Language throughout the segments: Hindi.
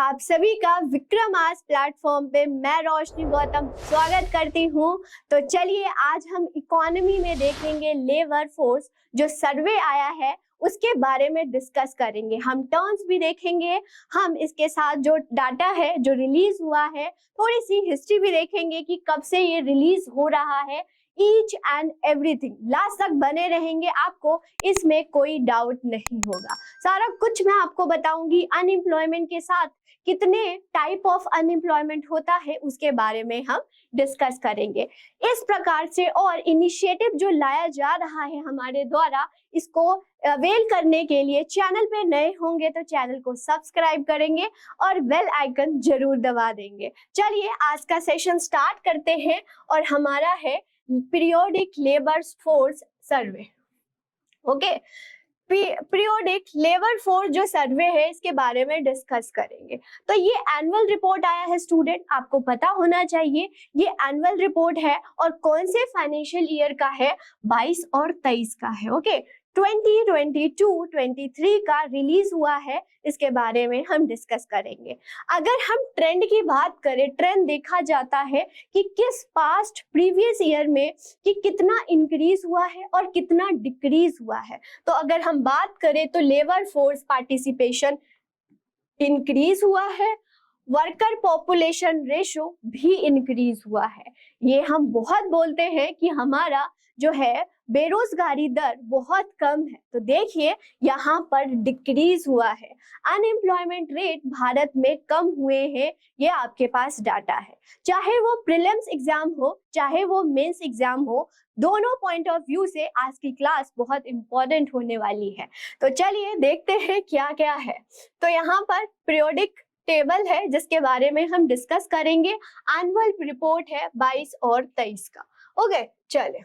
आप सभी का विक्रमास प्लेटफॉर्म पे मैं रोशनी गौतम स्वागत करती हूँ। तो चलिए आज हम इकोनॉमी में देखेंगे लेबर फोर्स जो सर्वे आया है उसके बारे में डिस्कस करेंगे। हम टर्म्स भी देखेंगे, हम इसके साथ जो डाटा है जो रिलीज हुआ है थोड़ी सी हिस्ट्री भी देखेंगे कि कब से ये रिलीज हो रहा है। ईच एंड एवरीथिंग लास्ट तक बने रहेंगे, आपको इसमें कोई डाउट नहीं होगा। सारा कुछ मैं आपको बताऊंगी। अनएम्प्लॉयमेंट के साथ कितने टाइप ऑफ अनएम्प्लॉयमेंट होता है उसके बारे में हम डिस्कस करेंगे। इस प्रकार से और इनिशिएटिव जो लाया जा रहा है हमारे द्वारा, इसको अवेल करने के लिए चैनल पे नए होंगे तो चैनल को सब्सक्राइब करेंगे और बेल आइकन जरूर दबा देंगे। चलिए आज का सेशन स्टार्ट करते हैं और हमारा है periodic labour force survey. Okay, periodic labour force जो सर्वे है इसके बारे में डिस्कस करेंगे। तो ये एनुअल रिपोर्ट आया है स्टूडेंट, आपको पता होना चाहिए ये एनुअल रिपोर्ट है और कौन से फाइनेंशियल ईयर का है, 22 और 23 का है। ओके, 2022-23 का रिलीज हुआ है, इसके बारे में हम डिस्कस करेंगे। अगर हम ट्रेंड की बात करें, ट्रेंड देखा जाता है कि किस पास्ट प्रीवियस ईयर में कि कितना इंक्रीज हुआ है और कितना डिक्रीज हुआ है। तो अगर हम बात करें तो लेबर फोर्स पार्टिसिपेशन इंक्रीज हुआ है, वर्कर पॉपुलेशन रेशो भी इंक्रीज हुआ है। ये हम बहुत बोलते हैं कि हमारा जो है बेरोजगारी दर बहुत कम है, तो देखिए यहाँ पर डिक्रीज हुआ है। अनएम्प्लॉयमेंट रेट भारत में कम हुए हैं, ये आपके पास डाटा है। चाहे वो प्रीलिम्स एग्जाम हो चाहे वो मेंस एग्जाम हो, दोनों पॉइंट ऑफ व्यू से आज की क्लास बहुत इंपॉर्टेंट होने वाली है। तो चलिए देखते हैं क्या क्या है। तो यहाँ पर पीरियोडिक टेबल है जिसके बारे में हम डिस्कस करेंगे। एनुअल रिपोर्ट है 22 और 23 का। ओके, चलिए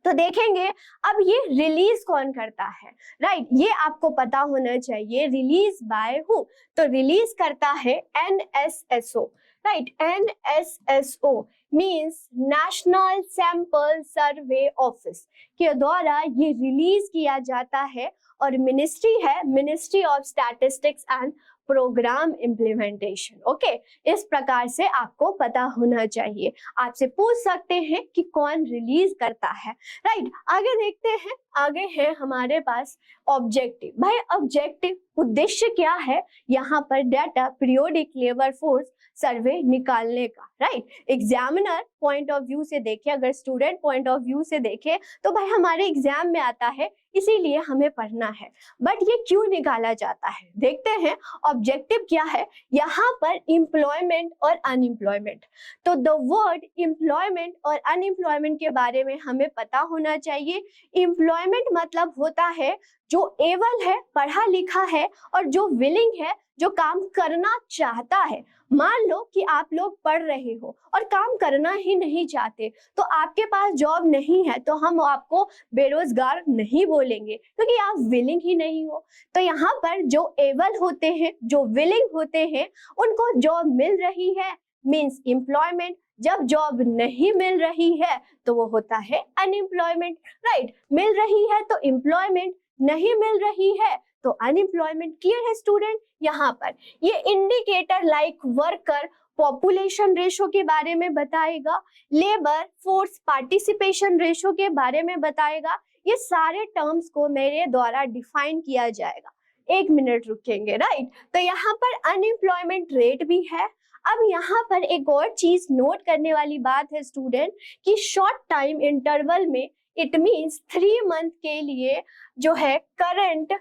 तो देखेंगे अब ये रिलीज कौन करता है, राइट? ये आपको पता होना चाहिए रिलीज बाय हु। तो रिलीज करता है NSSO, right? NSSO means national sample survey office के द्वारा ये रिलीज किया जाता है और मिनिस्ट्री है ministry of statistics and programme implementation. Okay, इस प्रकार से आपको पता होना चाहिए। आपसे पूछ सकते हैं कि कौन रिलीज करता है, राइट? आगे देखते हैं, आगे है हमारे पास ऑब्जेक्टिव। भाई ऑब्जेक्टिव उद्देश्य क्या है यहाँ पर data periodic labour force survey निकालने का, right? Examiner point of view से देखे, अगर स्टूडेंट पॉइंट ऑफ व्यू से देखे तो भाई हमारे एग्जाम में आता है इसीलिए हमें पढ़ना है। बट ये क्यों निकाला जाता है देखते हैं। ऑब्जेक्टिव क्या है यहाँ पर, एम्प्लॉयमेंट और अनएम्प्लॉयमेंट। तो द वर्ड एम्प्लॉयमेंट और अनएम्प्लॉयमेंट के बारे में हमें पता होना चाहिए। एम्प्लॉयमेंट मतलब होता है जो एबल है, पढ़ा लिखा है और जो विलिंग है, जो काम करना चाहता है। मान लो कि आप लोग पढ़ रहे हो और काम करना ही नहीं चाहते, तो आपके पास जॉब नहीं है, तो हम आपको बेरोजगार नहीं बोलेंगे क्योंकि आप विलिंग ही नहीं हो। तो यहाँ पर जो एबल होते हैं, जो विलिंग होते हैं, उनको जॉब मिल रही है मींस एम्प्लॉयमेंट। जब जॉब नहीं मिल रही है तो वो होता है अनएम्प्लॉयमेंट, राइट? मिल रही है तो एम्प्लॉयमेंट, नहीं मिल रही है तो अनएम्प्लॉयमेंट। क्लियर है स्टूडेंट? यहाँ पर ये indicator like worker population ratio के बारे में बताएगा, लेबर फोर्स पार्टिसिपेशन रेशो के बारे में बताएगा। ये सारे टर्म्स को मेरे द्वारा डिफाइन किया जाएगा। 1 मिनट रुकेंगे, राइट? तो यहाँ पर अनएम्प्लॉयमेंट रेट भी है। अब यहाँ पर एक और चीज नोट करने वाली बात है स्टूडेंट कि शॉर्ट टाइम इंटरवल में इट मीन्स 3 मंथ के लिए जो है करंट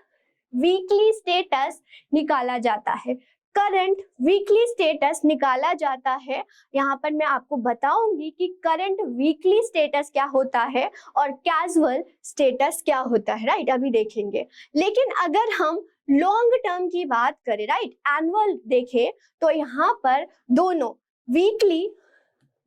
वीकली स्टेटस निकाला जाता है। करंट वीकली स्टेटस निकाला जाता है। यहाँ पर मैं आपको बताऊंगी कि करंट वीकली स्टेटस क्या होता है और कैजुअल स्टेटस क्या होता है, राइट? अभी देखेंगे। लेकिन अगर हम लॉन्ग टर्म की बात करें, राइट, एनुअल देखें, तो यहाँ पर दोनों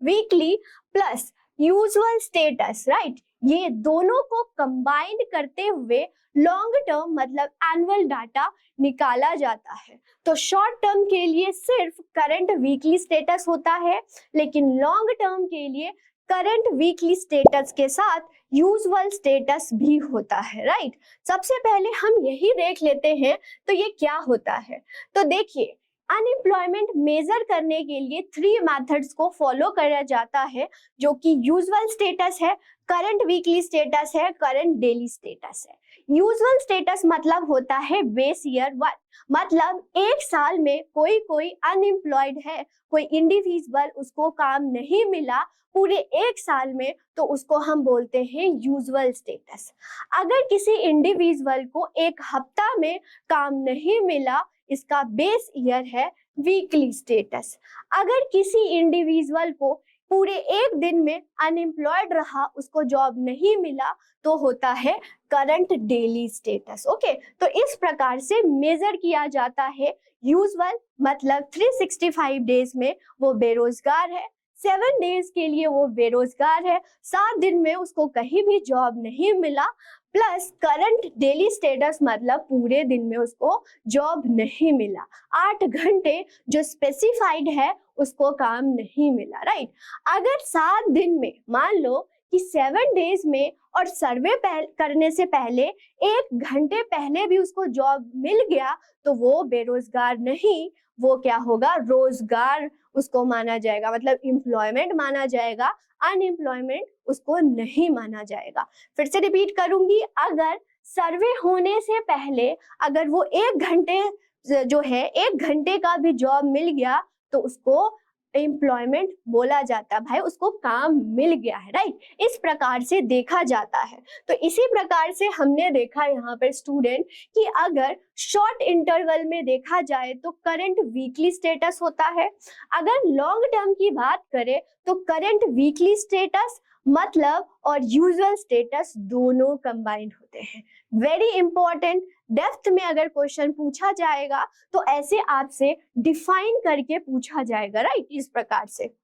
weekly plus usual status, right, ये दोनों को कंबाइंड करते हुए लॉन्ग टर्म मतलब एनुअल डाटा निकाला जाता है। तो शॉर्ट टर्म के लिए सिर्फ करंट वीकली स्टेटस होता है, लेकिन लॉन्ग टर्म के लिए करंट वीकली स्टेटस के साथ यूजुअल स्टेटस भी होता है, राइट? सबसे पहले हम यही देख लेते हैं तो ये क्या होता है। तो देखिए अनएम्प्लॉयमेंट मेजर करने के लिए 3 मेथड्स को फॉलो किया जाता है, जो कि यूजुअल स्टेटस है, करंट वीकली स्टेटस है, करंट डेली स्टेटस है। यूजुअल स्टेटस मतलब होता है बेस ईयर 1, मतलब एक साल में कोई अनएम्प्लॉयड है, कोई इंडिविजुअल उसको काम नहीं मिला पूरे एक साल में, तो उसको हम बोलते हैं यूजुअल स्टेटस। अगर किसी इंडिविजुअल को एक हफ्ता में काम नहीं मिला, इसका बेस ईयर है वीकली स्टेटस। अगर किसी इंडिविजुअल को पूरे एक दिन में अनएम्प्लॉयड रहा, उसको जॉब नहीं मिला, तो होता है करंट डेली स्टेटस। ओके, तो इस प्रकार से मेजर किया जाता है। यूजुअल मतलब 365 डेज में वो बेरोजगार है, 7 डेज के लिए वो बेरोजगार है, 7 दिन में उसको कहीं भी जॉब नहीं मिला, प्लस करंट डेली स्टेटस मतलब पूरे दिन में उसको जॉब नहीं मिला, 8 घंटे जो स्पेसिफाइड है उसको काम नहीं मिला, राइट। अगर 7 दिन में मान लो कि 7 डेज में और सर्वे करने से पहले 1 घंटे पहले भी उसको जॉब मिल गया, तो वो बेरोजगार नहीं, वो क्या होगा, रोजगार उसको माना जाएगा, मतलब एम्प्लॉयमेंट माना जाएगा, अनएम्प्लॉयमेंट उसको नहीं माना जाएगा। फिर से रिपीट करूंगी, अगर सर्वे होने से पहले अगर वो 1 घंटे जो है 1 घंटे का भी जॉब मिल गया, तो उसको एम्प्लॉयमेंट बोला जाता है, भाई उसको काम मिल गया है, राइट। इस प्रकार से देखा जाता है। तो इसी प्रकार से हमने देखा यहाँ पर स्टूडेंट कि अगर शॉर्ट इंटरवल में देखा जाए तो करंट वीकली स्टेटस होता है, अगर लॉन्ग टर्म की बात करें तो करंट वीकली स्टेटस मतलब और यूजुअल स्टेटस दोनों कंबाइंड होते हैं। वेरी इंपॉर्टेंट, डेप्थ में अगर क्वेश्चन पूछा जाएगा तो ऐसे आपसे डिफाइन करके पूछा जाएगा, राइट, इस प्रकार से।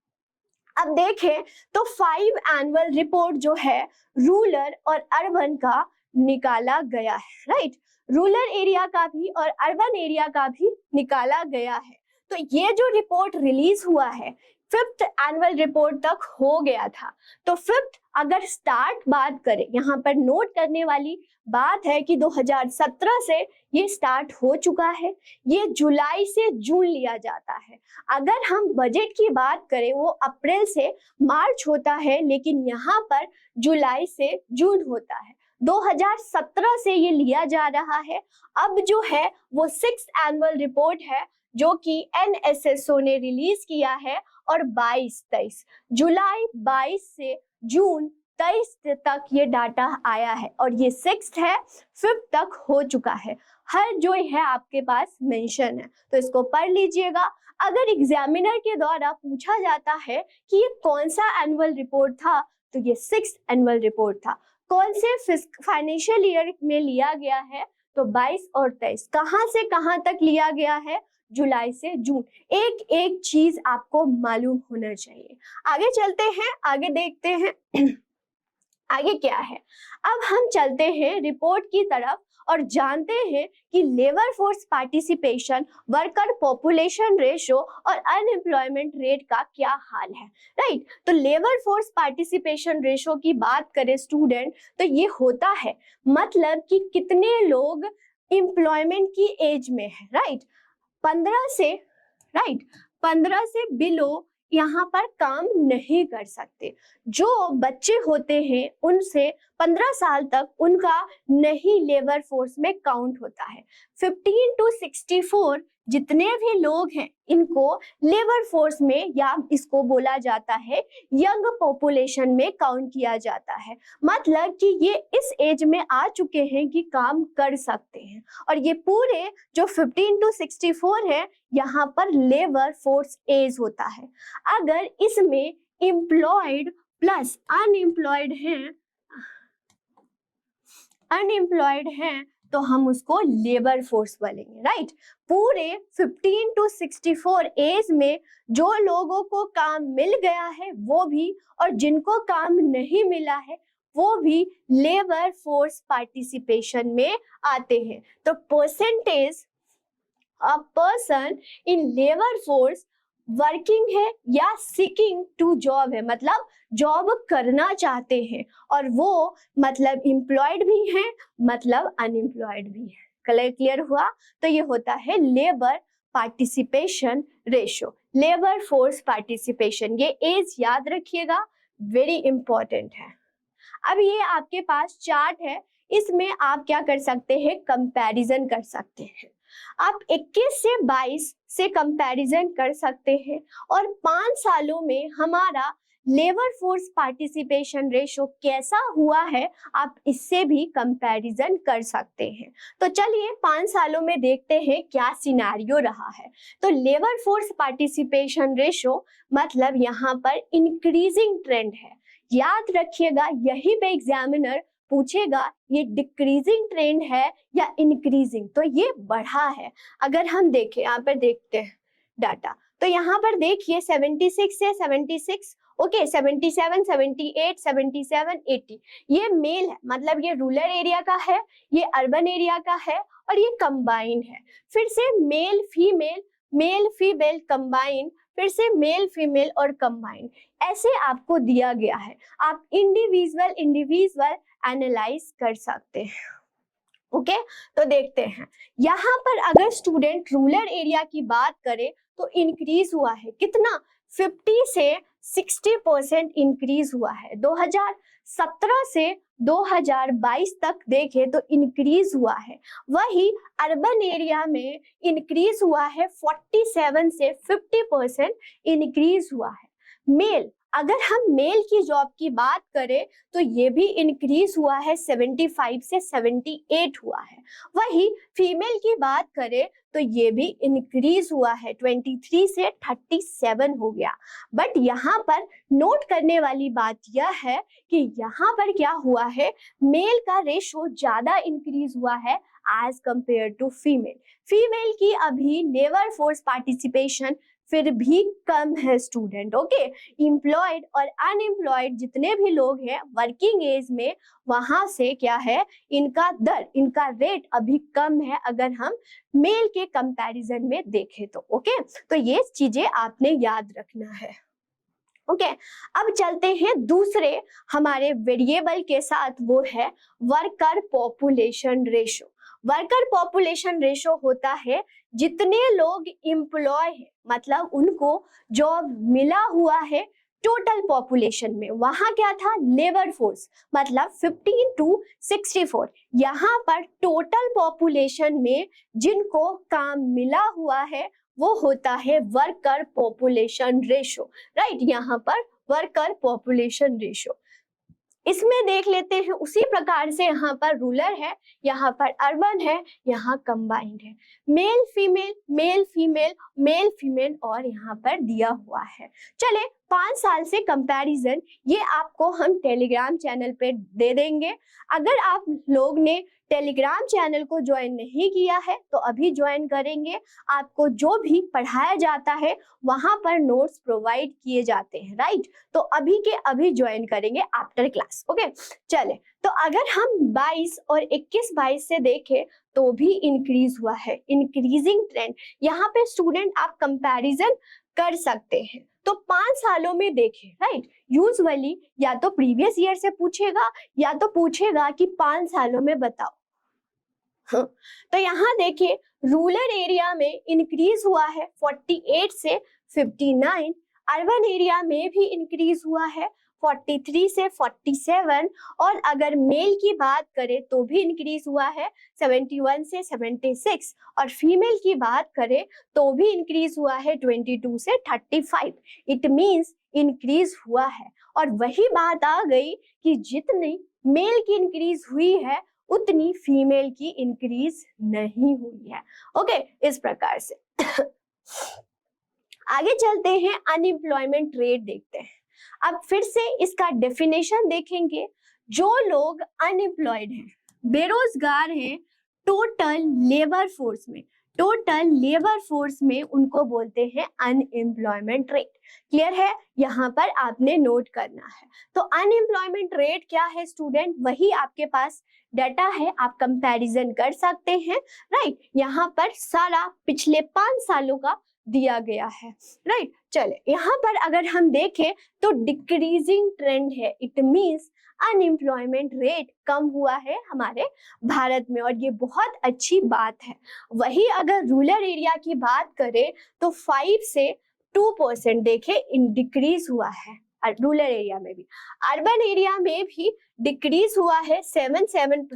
अब देखें तो 5 एनुअल रिपोर्ट जो है रूरल और अर्बन का निकाला गया है, राइट। रूरल एरिया का भी और अर्बन एरिया का भी निकाला गया है। तो ये जो रिपोर्ट रिलीज हुआ है 5th एनुअल रिपोर्ट तक हो गया था। तो 5th अगर स्टार्ट बात करें, यहाँ पर नोट करने वाली बात है कि 2017 से ये स्टार्ट हो चुका है, ये जुलाई से जून लिया जाता है। अगर हम बजट की बात करें वो अप्रैल से मार्च होता है, लेकिन यहाँ पर जुलाई से जून होता है। 2017 से ये लिया जा रहा है। अब जो है वो 6th एनुअल रिपोर्ट है जो कि NSSO ने रिलीज किया है, और 22-23 जुलाई 22 से जून 23 तक ये डाटा आया है, और ये 6th है, 5th तक हो चुका है। हर जो है आपके पास मेंशन है, तो इसको पढ़ लीजिएगा। अगर एग्जामिनर के द्वारा पूछा जाता है कि ये कौन सा एनुअल रिपोर्ट था, तो ये 6th एनुअल रिपोर्ट था। कौन से फाइनेंशियल ईयर में लिया गया है, तो 22 और 23। कहां से कहां तक लिया गया है, जुलाई से जून। एक एक चीज आपको मालूम होना चाहिए। आगे चलते हैं, आगे देखते हैं आगे क्या है। अब हम चलते हैं रिपोर्ट की तरफ और जानते हैं कि labour force participation, worker population ratio और अनएम्प्लॉयमेंट रेट का क्या हाल है, राइट। तो लेबर फोर्स पार्टिसिपेशन रेशो की बात करें स्टूडेंट, तो ये होता है मतलब कि कितने लोग एम्प्लॉयमेंट की एज में है, राइट। 15 से बिलो यहाँ पर काम नहीं कर सकते। जो बच्चे होते हैं उनसे 15 साल तक उनका नहीं लेबर फोर्स में काउंट होता है। 15 to 64 जितने भी लोग हैं इनको लेबर फोर्स में, या इसको बोला जाता है यंग पॉपुलेशन में काउंट किया जाता है। मतलब कि ये इस एज में आ चुके हैं कि काम कर सकते हैं, और ये पूरे जो 15 to 64 है यहाँ पर लेबर फोर्स एज होता है। अगर इसमें एम्प्लॉयड प्लस अनएम्प्लॉयड हैं तो हम उसको लेबर फोर्स बोलेंगे, राइट। पूरे 15 to 64 एज में जो लोगों को काम मिल गया है वो भी, और जिनको काम नहीं मिला है वो भी लेबर फोर्स पार्टिसिपेशन में आते हैं। तो percentage a person in labour force working है या सीकिंग टू जॉब है, मतलब जॉब करना चाहते हैं, और वो मतलब एम्प्लॉयड भी हैं मतलब अनएम्प्लॉयड भी है। क्लियर हुआ? तो ये होता है labour participation ratio, labour force participation, ये एज याद रखिएगा, वेरी इंपॉर्टेंट है। अब ये आपके पास चार्ट है, इसमें आप क्या कर सकते हैं, कंपैरिजन कर सकते हैं। आप 21 से 22 से कंपैरिजन कर सकते हैं और 5 सालों में हमारा लेबर फोर्स पार्टिसिपेशन रेशो कैसा हुआ है आप इससे भी कंपैरिजन कर सकते हैं। तो चलिए 5 सालों में देखते हैं क्या सिनेरियो रहा है। तो लेबर फोर्स पार्टिसिपेशन रेशो मतलब यहाँ पर इंक्रीजिंग ट्रेंड है। याद रखिएगा, यही पे एग्जामिनर पूछेगा ये डिक्रीजिंग ट्रेंड है या इंक्रीजिंग, तो ये बढ़ा है। अगर हम देखें, यहाँ पर देखते हैं डाटा, तो यहाँ पर देखिए 76 से 76, ओके 77, 78, 77, 80, ये मेल है, मतलब ये रूरल एरिया का है, ये अर्बन एरिया का है और ये कंबाइंड है। फिर से मेल फीमेल कंबाइंड, फिर से मेल फीमेल और कंबाइंड, ऐसे आपको दिया गया है। आप इंडिविजुअल एनालाइज कर सकते हैं। ओके तो देखते हैं यहाँ पर अगर स्टूडेंट रूरल एरिया की बात करें तो इंक्रीज हुआ है कितना, 50 से 60% इंक्रीज हुआ है। 2017 से 2022 तक देखें तो इंक्रीज हुआ है। वही अर्बन एरिया में इंक्रीज हुआ है 47 से 50% इंक्रीज हुआ है। मेल, अगर हम मेल की जॉब की बात करें तो ये भी इंक्रीज हुआ है, 75 से 78 हुआ है। वही फीमेल की बात करें तो ये भी इंक्रीज हुआ है, 23 से 37 हो गया। बट यहाँ पर नोट करने वाली बात यह है कि यहाँ पर क्या हुआ है, मेल का रेशो ज्यादा इंक्रीज हुआ है as compared to female. Female की अभी लेबर फोर्स पार्टिसिपेशन फिर भी कम है स्टूडेंट। ओके, एम्प्लॉयड और अनएम्प्लॉयड जितने भी लोग हैं वर्किंग एज में, वहां से क्या है, इनका दर, इनका रेट अभी कम है अगर हम मेल के कंपैरिजन में देखें तो। ओके तो ये चीजें आपने याद रखना है। ओके अब चलते हैं दूसरे हमारे वेरिएबल के साथ, वो है worker population ratio. Worker population ratio होता है जितने लोग एम्प्लॉय है, मतलब उनको जॉब मिला हुआ है टोटल पॉपुलेशन में। वहां क्या था, लेबर फोर्स, मतलब 15 to 64। यहाँ पर टोटल पॉपुलेशन में जिनको काम मिला हुआ है वो होता है वर्कर पॉपुलेशन रेशो, राइट। यहाँ पर वर्कर पॉपुलेशन रेशो, इसमें देख लेते हैं उसी प्रकार से यहाँ पर रूरल है, यहाँ पर अर्बन है, यहाँ कंबाइंड है, मेल फीमेल और यहाँ पर दिया हुआ है। चले 5 साल से कंपैरिजन, ये आपको हम टेलीग्राम चैनल पे दे देंगे। अगर आप लोग ने टेलीग्राम चैनल को ज्वाइन नहीं किया है तो अभी ज्वाइन करेंगे। आपको जो भी पढ़ाया जाता है वहां पर नोट्स प्रोवाइड किए जाते हैं, राइट। तो अभी के अभी ज्वाइन करेंगे आफ्टर क्लास। ओके चले, तो अगर हम 22 और 21-22 से देखें तो भी इंक्रीज हुआ है, इंक्रीजिंग ट्रेंड। यहाँ पे स्टूडेंट आप कंपैरिजन कर सकते हैं। तो 5 सालों में देखें, राइट, यूजुअली या तो प्रीवियस ईयर से पूछेगा या तो पूछेगा कि 5 सालों में बताओ। तो यहाँ देखिए रूरल एरिया में इंक्रीज हुआ है 48 से 59, अर्बन एरिया में भी इंक्रीज हुआ है 43 से 47, और अगर मेल की बात करें तो भी इंक्रीज हुआ है 71 से 76, और फीमेल की बात करें तो भी इंक्रीज हुआ है 22 से 35। इट मींस इंक्रीज हुआ है। और वही बात आ गई कि जितनी मेल की इंक्रीज हुई है उतनी फीमेल की इंक्रीज नहीं हुई है। ओके इस प्रकार से आगे चलते हैं, अनएम्प्लॉयमेंट रेट देखते हैं। अब फिर से इसका डेफिनेशन देखेंगे। जो लोग अनएम्प्लॉयड हैं, बेरोजगार हैं, टोटल लेबर फोर्स में उनको बोलते हैं अनएम्प्लॉयमेंट रेट। क्लियर है, यहाँ पर आपने नोट करना है। तो अनएम्प्लॉयमेंट रेट क्या है स्टूडेंट, वही आपके पास डाटा है, आप कंपैरिजन कर सकते हैं, राइट। यहाँ पर सारा पिछले 5 सालों का दिया गया है, राइट। चले यहाँ पर अगर हम देखें तो डिक्रीजिंग ट्रेंड है, इट मीन्स अनएम्प्लॉयमेंट रेट कम हुआ है हमारे भारत में, और ये बहुत अच्छी बात है। वही अगर रूरल एरिया की बात करें तो 5 से 2% देखे इन डिक्रीज हुआ है रूरल एरिया में भी। अर्बन एरिया में भी डिक्रीज हुआ है 7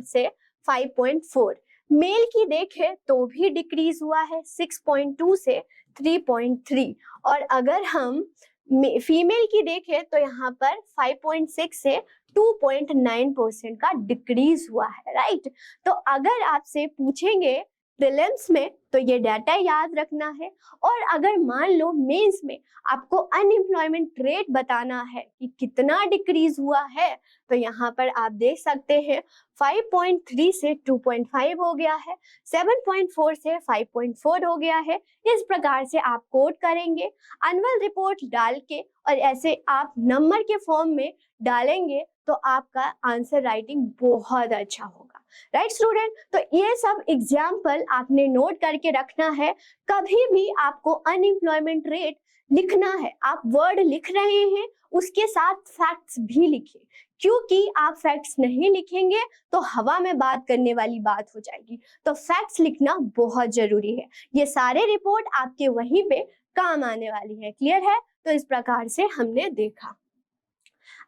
से 5.4। मेल की देखें तो भी डिक्रीज हुआ है 6.2 से 3.3, और अगर हम फीमेल की देखें तो यहाँ पर 5.6 से 2.9% का डिक्रीज हुआ है, राइट। तो अगर आपसे पूछेंगे प्रीलिम्स में तो ये डाटा याद रखना है, और अगर मान लो मेंस में आपको अनएम्प्लॉयमेंट रेट बताना है कि कितना डिक्रीज हुआ है, तो यहाँ पर आप देख सकते हैं 5.3 से 2.5 हो गया है, 7.4 से 5.4 हो गया है। इस प्रकार से आप कोड करेंगे एनुअल रिपोर्ट डाल के, और ऐसे आप नंबर के फॉर्म में डालेंगे तो आपका आंसर राइटिंग बहुत अच्छा होगा, राइट स्टूडेंट। तो ये सब एग्जाम्पल आपने नोट करके रखना है। कभी भी आपको अनएम्प्लॉयमेंट रेट लिखना है, आप वर्ड लिख रहे हैं उसके साथ फैक्ट्स भी लिखिए, क्योंकि आप फैक्ट्स नहीं लिखेंगे तो हवा में बात करने वाली बात हो जाएगी। तो फैक्ट्स लिखना बहुत जरूरी है। ये सारे रिपोर्ट आपके वहीं पे काम आने वाली है, क्लियर है। तो इस प्रकार से हमने देखा।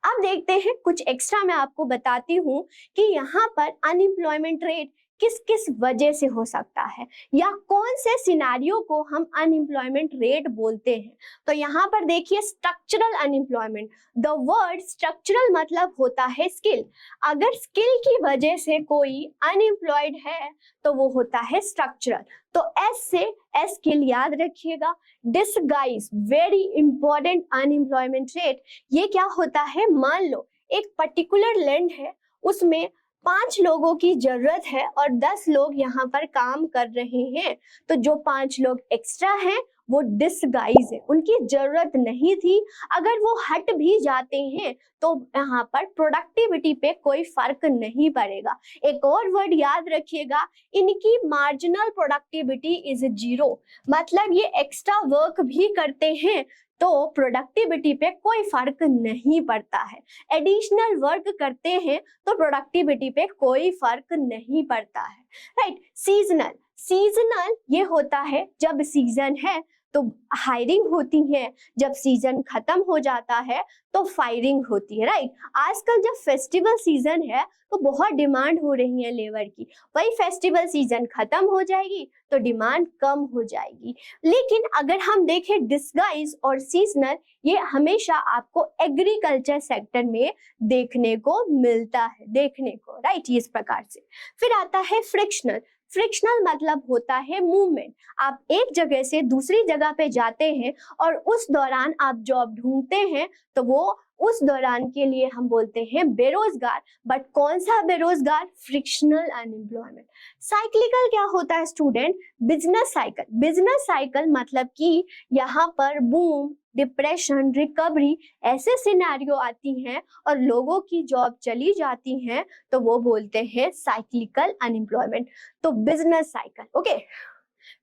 अब देखते हैं कुछ एक्स्ट्रा मैं आपको बताती हूँ कि यहाँ पर अनएम्प्लॉयमेंट रेट किस किस वजह से हो सकता है, या कौन से सिनेरियो को हम अनएम्प्लॉयमेंट रेट बोलते हैं। तो यहाँ पर देखिए structural unemployment. The word structural मतलब होता है स्किल। अगर स्किल की वजह से कोई अनएम्प्लॉयड है तो वो होता है स्ट्रक्चरल। तो एस से स्किल याद रखिएगा। Disguise, very important unemployment rate. ये क्या होता है, मान लो एक पर्टिकुलर लैंड है, उसमें 5 लोगों की जरूरत है और 10 लोग यहाँ पर काम कर रहे हैं, तो जो 5 लोग एक्स्ट्रा हैं वो डिसगाइज है, उनकी जरूरत नहीं थी। अगर वो हट भी जाते हैं तो यहाँ पर प्रोडक्टिविटी पे कोई फर्क नहीं पड़ेगा। एक और वर्ड याद रखिएगा, इनकी मार्जिनल प्रोडक्टिविटी इज 0, मतलब ये एक्स्ट्रा वर्क भी करते हैं तो प्रोडक्टिविटी पे कोई फर्क नहीं पड़ता है। एडिशनल वर्क करते हैं तो प्रोडक्टिविटी पे कोई फर्क नहीं पड़ता है, राइट। सीजनल, सीजनल ये होता है जब सीजन है तो हायरिंग होती है, जब सीजन खत्म हो जाता है तो फायरिंग होती है, राइट। आजकल जब फेस्टिवल सीजन है तो बहुत डिमांड हो रही है लेबर की, वही फेस्टिवल सीजन खत्म हो जाएगी तो डिमांड कम हो जाएगी। लेकिन अगर हम देखें डिसगाइज और सीजनल, ये हमेशा आपको एग्रीकल्चर सेक्टर में देखने को मिलता है, देखने को, राइट, इस प्रकार से। फिर आता है फ्रिक्शनल। फ्रिक्शनल मतलब होता है मूवमेंट। आप एक जगह से दूसरी जगह पे जाते हैं और उस दौरान आप जॉब ढूंढते हैं, तो वो उस दौरान के लिए हम बोलते हैं बेरोजगार। बट कौन सा बेरोजगार, फ्रिक्शनल अनएम्प्लॉयमेंट। साइक्लिकल क्या होता है student, business cycle. Business cycle मतलब कि यहाँ पर बूम, डिप्रेशन, रिकवरी ऐसे सिनेरियो आती हैं और लोगों की जॉब चली जाती हैं, तो वो बोलते हैं साइक्लिकल अनएम्प्लॉयमेंट। तो बिजनेस साइकिल, ओके।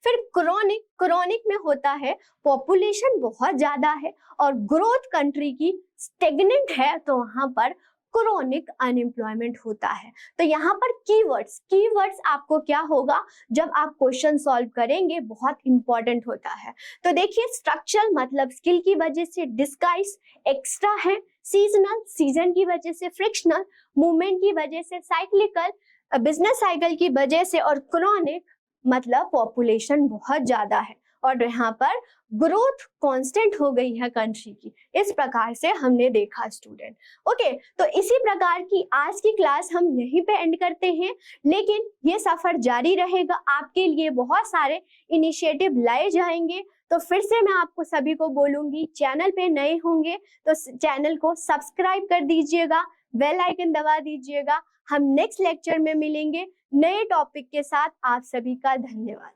फिर क्रोनिक, क्रोनिक में होता है पॉपुलेशन बहुत ज्यादा है और ग्रोथ कंट्री की स्टेगनेंट है, तो वहां पर क्रोनिक अनएम्प्लॉयमेंट होता है। तो यहाँ पर कीवर्ड्स, कीवर्ड्स आपको क्या होगा जब आप क्वेश्चन सॉल्व करेंगे, बहुत इंपॉर्टेंट होता है। तो देखिए स्ट्रक्चरल मतलब स्किल की वजह से, डिस्गाइज एक्स्ट्रा है, सीजनल सीजन की वजह से, फ्रिक्शनल मूवमेंट की वजह से, साइक्लिकल बिजनेस साइकिल की वजह से, और क्रोनिक मतलब पॉपुलेशन बहुत ज्यादा है और यहाँ पर ग्रोथ कांस्टेंट हो गई है कंट्री की। इस प्रकार से हमने देखा स्टूडेंट, ओके। तो इसी प्रकार की आज की क्लास हम यहीं पे एंड करते हैं, लेकिन ये सफर जारी रहेगा, आपके लिए बहुत सारे इनिशिएटिव लाए जाएंगे। तो फिर से मैं आपको सभी को बोलूंगी, चैनल पे नए होंगे तो चैनल को सब्सक्राइब कर दीजिएगा, बेल आइकन दबा दीजिएगा। हम नेक्स्ट लेक्चर में मिलेंगे नए टॉपिक के साथ। आप सभी का धन्यवाद।